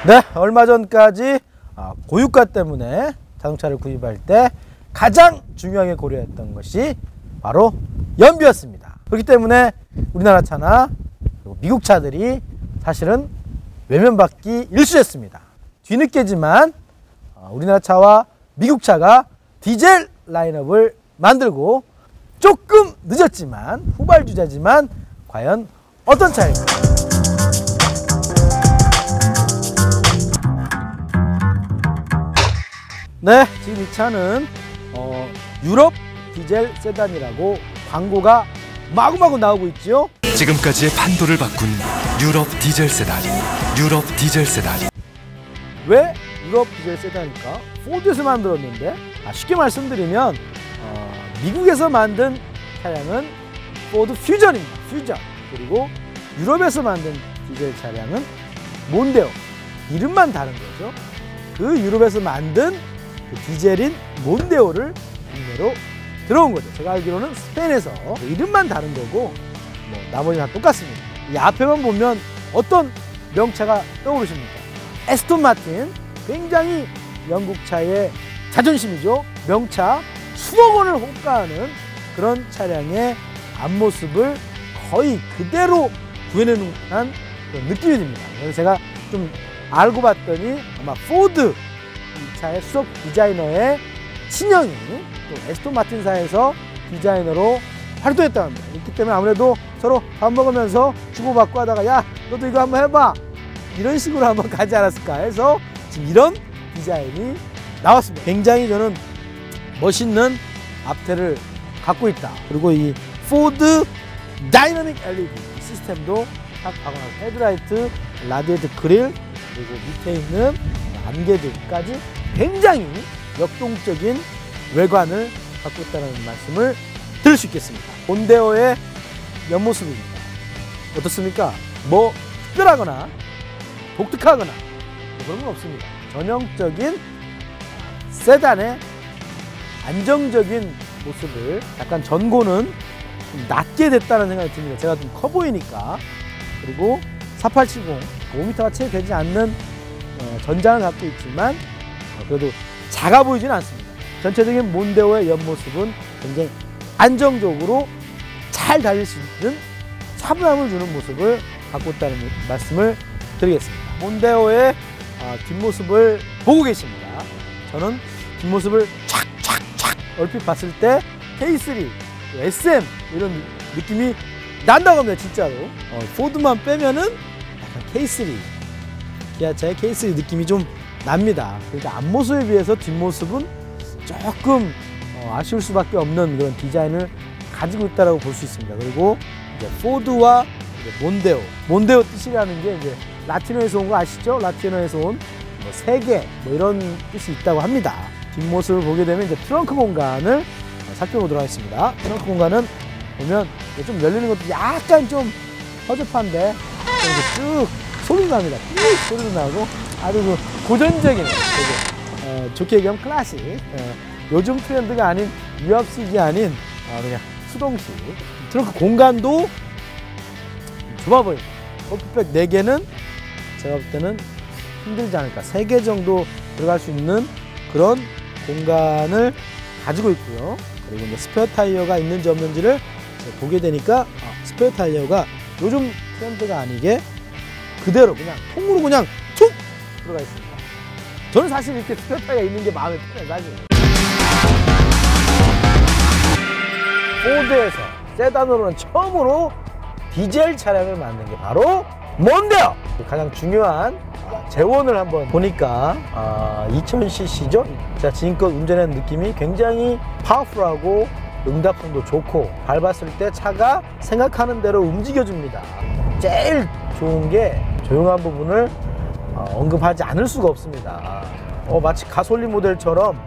네, 얼마 전까지 고유가 때문에 자동차를 구입할 때 가장 중요하게 고려했던 것이 바로 연비였습니다. 그렇기 때문에 우리나라 차나 그리고 미국 차들이 사실은 외면받기 일쑤였습니다. 뒤늦게지만 우리나라 차와 미국 차가 디젤 라인업을 만들고 조금 늦었지만 후발주자지만 과연 어떤 차일까요? 네, 지금 이 차는 유럽 디젤 세단이라고 광고가 마구마구 나오고 있죠. 지금까지의 판도를 바꾼 유럽 디젤 세단. 유럽 디젤 세단. 왜 유럽 디젤 세단일까? 포드에서 만들었는데 쉽게 말씀드리면 미국에서 만든 차량은 포드 퓨전입니다. 퓨전. 그리고 유럽에서 만든 디젤 차량은 몬데오. 이름만 다른 거죠. 그 유럽에서 만든 그 디젤인 몬데오를 국내로 들어온 거죠. 제가 알기로는 스페인에서 이름만 다른 거고 나머지는 다 똑같습니다. 이 앞에만 보면 어떤 명차가 떠오르십니까? 에스톤 마틴, 굉장히 영국 차의 자존심이죠. 명차 수억 원을 호가하는 그런 차량의 앞모습을 거의 그대로 구현해 놓은 그런 느낌이 듭니다. 그래서 제가 좀 알고 봤더니 아마 포드 이 차의 수석 디자이너의 친형이 또 에스톤 마틴사에서 디자이너로 활동했다고 합니다. 그렇기 때문에 아무래도 서로 밥 먹으면서 주고받고 하다가 야 너도 이거 한번 해봐 이런 식으로 한번 가지 않았을까 해서 지금 이런 디자인이 나왔습니다. 굉장히 저는 멋있는 앞태를 갖고 있다. 그리고 이 포드 다이나믹 LED 시스템도 딱 박아놨고 헤드라이트, 라디에이터 그릴 그리고 밑에 있는 안개등까지 굉장히 역동적인 외관을 갖고 있다는 말씀을 드릴 수 있겠습니다. 몬데오의 옆모습입니다. 어떻습니까? 뭐 특별하거나 독특하거나 그런 건 없습니다. 전형적인 세단의 안정적인 모습을 약간 전고는 좀 낮게 됐다는 생각이 듭니다. 제가 좀 커 보이니까. 그리고 4870 5m가 채 되지 않는 전장을 갖고 있지만 그래도 작아 보이지는 않습니다. 전체적인 몬데오의 옆모습은 굉장히 안정적으로 잘 달릴 수 있는 차분함을 주는 모습을 갖고 있다는 말씀을 드리겠습니다. 몬데오의 뒷모습을 보고 계십니다. 저는 뒷모습을 촥촥촥 얼핏 봤을 때 K3, SM 이런 느낌이 난다고 합니다. 진짜로. 포드만 빼면은 약간 K3 기아차의 K3 느낌이 좀 납니다. 그러니까 앞모습에 비해서 뒷모습은 조금 아쉬울 수밖에 없는 그런 디자인을 가지고 있다고 볼 수 있습니다. 그리고 이제 포드와 이제 몬데오 뜻이라는 게 이제 라틴어에서 온 거 아시죠? 라틴어에서 온 세계 이런 뜻이 있다고 합니다. 뒷모습을 보게 되면 이제 트렁크 공간을 살펴보도록 하겠습니다. 트렁크 공간은 보면 좀 열리는 것도 약간 좀 허접한데 쭉 소리가 납니다. 쭉 소리도 나고 아주 그 고전적인 좋게 얘기하면 클래식 요즘 트렌드가 아닌 유압식이 아닌 그냥 수동식 트렁크 공간도 좁아 보입니다. 커피백 4개는 제가 볼 때는 힘들지 않을까. 3개 정도 들어갈 수 있는 그런 공간을 가지고 있고요. 그리고 이제 스페어 타이어가 있는지 없는지를 보게 되니까 스페어 타이어가 요즘 트렌드가 아니게 그대로 그냥 통으로 그냥 툭 들어가 있습니다. 저는 사실 이렇게 스페어 타이어가 있는 게 마음에 편해요. 사실 포드에서 세단으로는 처음으로 디젤 차량을 만든 게 바로 몬데오! 가장 중요한 재원을 한번 보니까 2000cc죠? 제가 지금껏 운전한 느낌이 굉장히 파워풀하고 응답성도 좋고 밟았을 때 차가 생각하는 대로 움직여줍니다. 제일 좋은 게 조용한 부분을 언급하지 않을 수가 없습니다. 마치 가솔린 모델처럼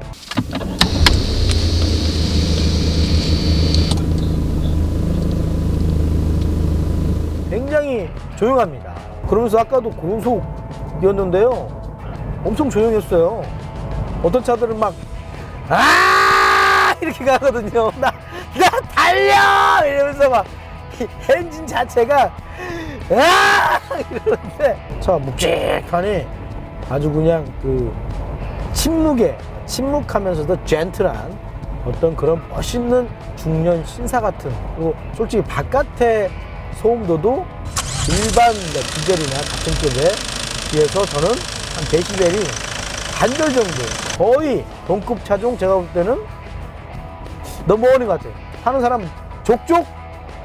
굉장히 조용합니다. 그러면서 아까도 고속이었는데요 엄청 조용했어요. 어떤 차들은 막 이렇게 가거든요. 나 달려! 이러면서 막 엔진 자체가 이러는데 차 묵직하니 아주 그냥 그 침묵하면서도 젠틀한 어떤 그런 멋있는 중년 신사 같은, 그리고 솔직히 바깥의 소음도도 일반 디젤이나 같은 급에 비해서 저는 한 데시벨이 반절 정도, 거의 동급 차종, 제가 볼 때는 넘버원인 것 같아요. 타는 사람 족족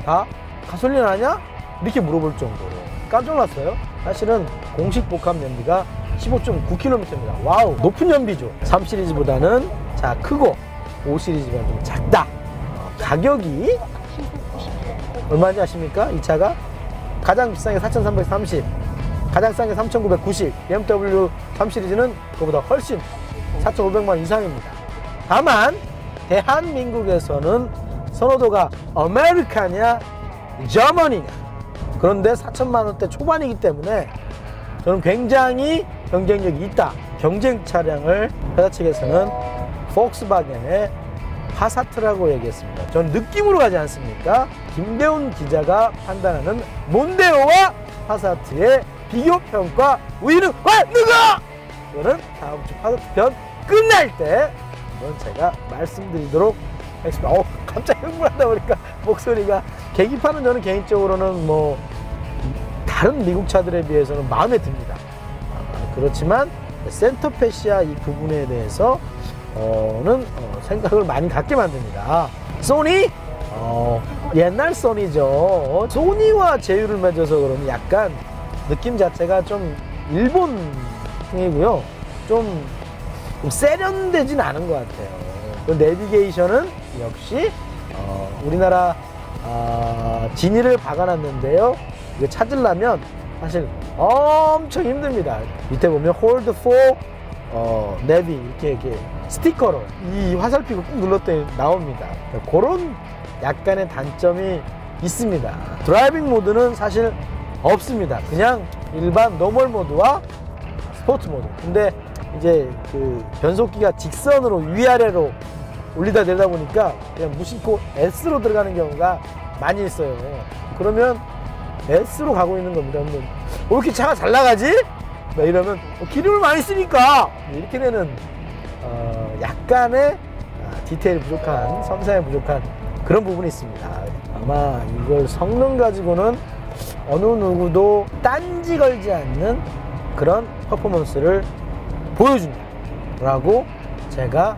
다 가솔린 아니야? 이렇게 물어볼 정도로 깜짝 놀랐어요. 사실은 공식 복합 연비가 15.9km입니다. 와우, 높은 연비죠. 3 시리즈보다는 자 크고 5 시리즈가 좀 작다. 가격이 얼마인지 아십니까? 이 차가 가장 비싼 게 4,330, 가장 싼 게 3,990. BMW 3 시리즈는 그보다 훨씬 4,500만 원 이상입니다. 다만 대한민국에서는 선호도가 아메리카냐 저머니냐, 그런데 4천만 원대 초반이기 때문에 저는 굉장히 경쟁력이 있다. 경쟁 차량을 회사 측에서는 폭스바겐의 파사트라고 얘기했습니다. 전 느낌으로 가지 않습니까? 김대훈 기자가 판단하는 몬데오와 파사트의 비교평가 우위는 누가? 이거는 다음 주 파사트 편 끝날 때 한번 제가 말씀드리도록 하겠습니다. 갑자기 흥분하다 보니까 목소리가, 계기판은 저는 개인적으로는 뭐 다른 미국 차들에 비해서는 마음에 듭니다. 그렇지만 센터페시아 이 부분에 대해서 생각을 많이 갖게 만듭니다. 소니? 옛날 소니죠. 소니와 제휴를 맺어서 그러니 약간 느낌 자체가 좀 일본풍이고요. 좀 세련되진 않은 것 같아요. 그 내비게이션은 역시 우리나라 진이를 박아놨는데요. 이거 찾으려면 사실 엄청 힘듭니다. 밑에 보면 hold for 내비 이렇게 스티커로 이 화살표가 꾹 눌렀더니 나옵니다. 그런 약간의 단점이 있습니다. 드라이빙 모드는 사실 없습니다. 그냥 일반 노멀 모드와 스포츠 모드. 근데 이제 그 변속기가 직선으로 위아래로 올리다 내리다 보니까 그냥 무심코 S로 들어가는 경우가 많이 있어요. 그러면 S로 가고 있는 겁니다. 왜 이렇게 차가 잘 나가지? 이러면 기름을 많이 쓰니까 이렇게 되는 약간의 디테일 부족한, 섬세함이 부족한 그런 부분이 있습니다. 아마 이걸 성능 가지고는 어느 누구도 딴지 걸지 않는 그런 퍼포먼스를 보여준다 라고 제가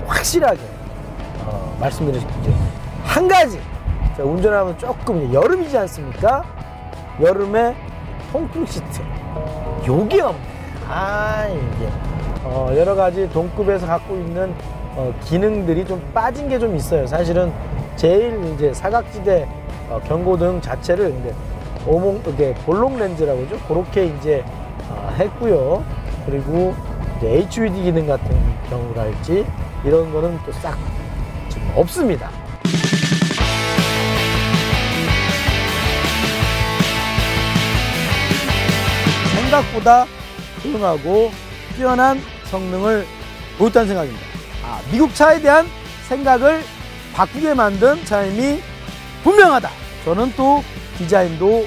확실하게 말씀드리고 싶죠. 한 가지, 제가 운전하면 조금 여름이지 않습니까? 여름에 통풍 시트 요게 없네. 이게 여러 가지 동급에서 갖고 있는 기능들이 좀 빠진 게 좀 있어요. 사실은 제일 이제 사각지대 경고등 자체를 근데 이게 볼록 렌즈라고 하죠. 그렇게 이제 했고요. 그리고 이제 HUD 기능 같은 경우랄지 이런 거는 또 싹 지금 없습니다. 생각보다 훌륭하고 뛰어난 성능을 보였다는 생각입니다. 미국 차에 대한 생각을 바꾸게 만든 차임이 분명하다. 저는 또 디자인도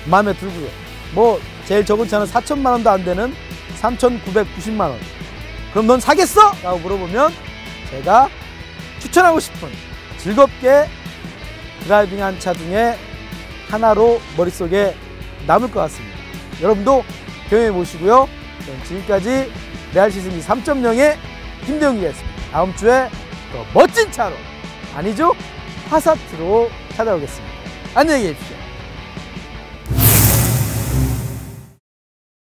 마음에 들고요. 뭐 제일 적은 차는 4천만 원도 안 되는 3,990만 원. 그럼 넌 사겠어? 라고 물어보면 제가 추천하고 싶은 즐겁게 드라이빙한 차 중에 하나로 머릿속에 남을 것 같습니다. 여러분도 경험해 보시고요. 지금까지 레알 시승기 3.0의 김대훈 기자였습니다. 다음 주에 더 멋진 차로, 아니죠? 파사트로 찾아오겠습니다. 안녕히 계십시오.